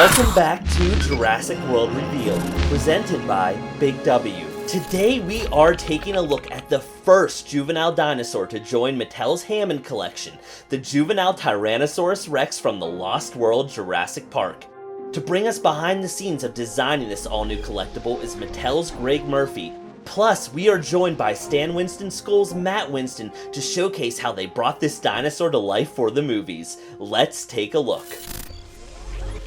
Welcome back to Jurassic World Revealed, presented by Big W. Today we are taking a look at the first juvenile dinosaur to join Mattel's Hammond collection, the juvenile Tyrannosaurus Rex from the Lost World Jurassic Park. To bring us behind the scenes of designing this all-new collectible is Mattel's Greg Murphy. Plus, we are joined by Stan Winston School's Matt Winston to showcase how they brought this dinosaur to life for the movies. Let's take a look.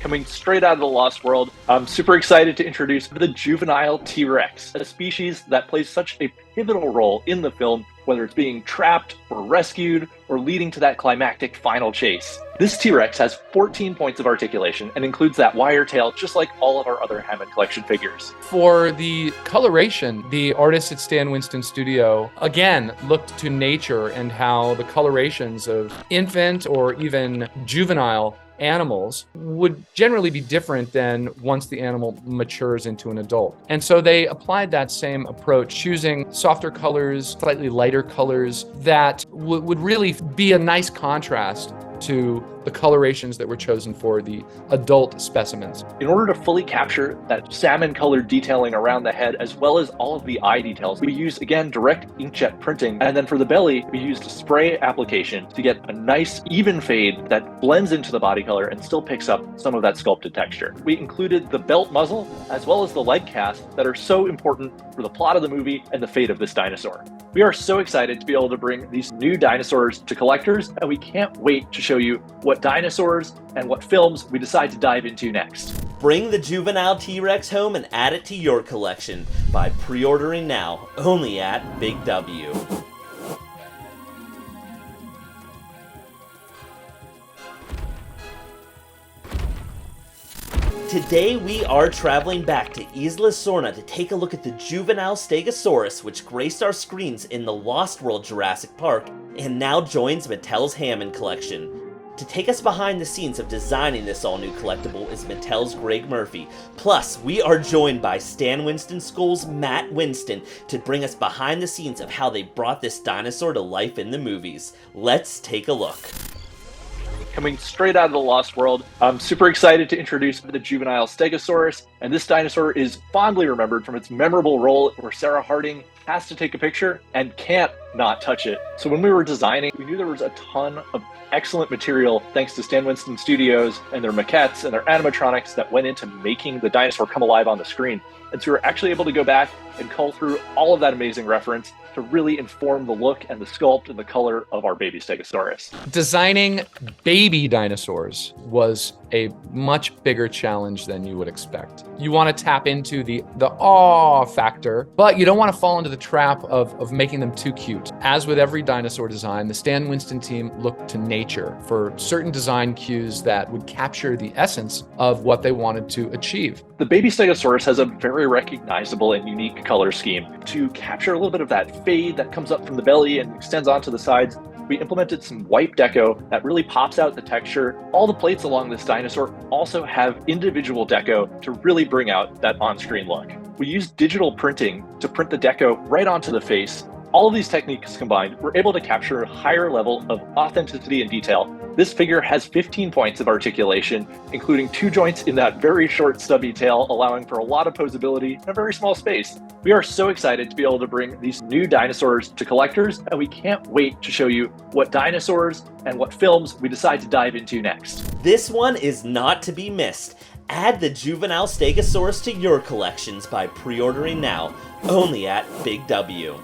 Coming straight out of the Lost World, I'm super excited to introduce the juvenile T-Rex, a species that plays such a pivotal role in the film, whether it's being trapped or rescued or leading to that climactic final chase. This T-Rex has 14 points of articulation and includes that wire tail just like all of our other Hammond collection figures. For the coloration, the artists at Stan Winston Studio again looked to nature and how the colorations of infant or even juvenile animals would generally be different than once the animal matures into an adult. And so they applied that same approach, choosing softer colors, slightly lighter colors that would really be a nice contrast to the colorations that were chosen for the adult specimens. In order to fully capture that salmon-colored detailing around the head, as well as all of the eye details, we used, again, direct inkjet printing. And then for the belly, we used a spray application to get a nice, even fade that blends into the body color and still picks up some of that sculpted texture. We included the belt muzzle, as well as the leg cast that are so important for the plot of the movie and the fate of this dinosaur. We are so excited to be able to bring these new dinosaurs to collectors, and we can't wait to show you what dinosaurs and what films we decide to dive into next. Bring the juvenile T-Rex home and add it to your collection by pre-ordering now, only at Big W. Today we are traveling back to Isla Sorna to take a look at the juvenile Stegosaurus, which graced our screens in the Lost World Jurassic Park and now joins Mattel's Hammond collection. To take us behind the scenes of designing this all-new collectible is Mattel's Greg Murphy. Plus, we are joined by Stan Winston School's Matt Winston to bring us behind the scenes of how they brought this dinosaur to life in the movies. Let's take a look. Coming straight out of the Lost World, I'm super excited to introduce the juvenile Stegosaurus, and this dinosaur is fondly remembered from its memorable role where Sarah Harding has to take a picture and can't not touch it. So when we were designing, we knew there was a ton of excellent material thanks to Stan Winston Studios and their maquettes and their animatronics that went into making the dinosaur come alive on the screen. And so we were actually able to go back and cull through all of that amazing reference to really inform the look and the sculpt and the color of our baby Stegosaurus. Designing baby dinosaurs was a much bigger challenge than you would expect. You want to tap into the awe factor, but you don't want to fall into the trap of making them too cute. As with every dinosaur design, the Stan Winston team looked to nature for certain design cues that would capture the essence of what they wanted to achieve. The baby Stegosaurus has a very recognizable and unique color scheme. To capture a little bit of that fade that comes up from the belly and extends onto the sides, we implemented some white deco that really pops out the texture. All the plates along this dinosaur also have individual deco to really bring out that on-screen look. We used digital printing to print the deco right onto the face. All of these techniques combined, we're able to capture a higher level of authenticity and detail. This figure has 15 points of articulation, including 2 joints in that very short stubby tail, allowing for a lot of posability in a very small space. We are so excited to be able to bring these new dinosaurs to collectors, and we can't wait to show you what dinosaurs and what films we decide to dive into next. This one is not to be missed. Add the juvenile Stegosaurus to your collections by pre-ordering now, only at Big W.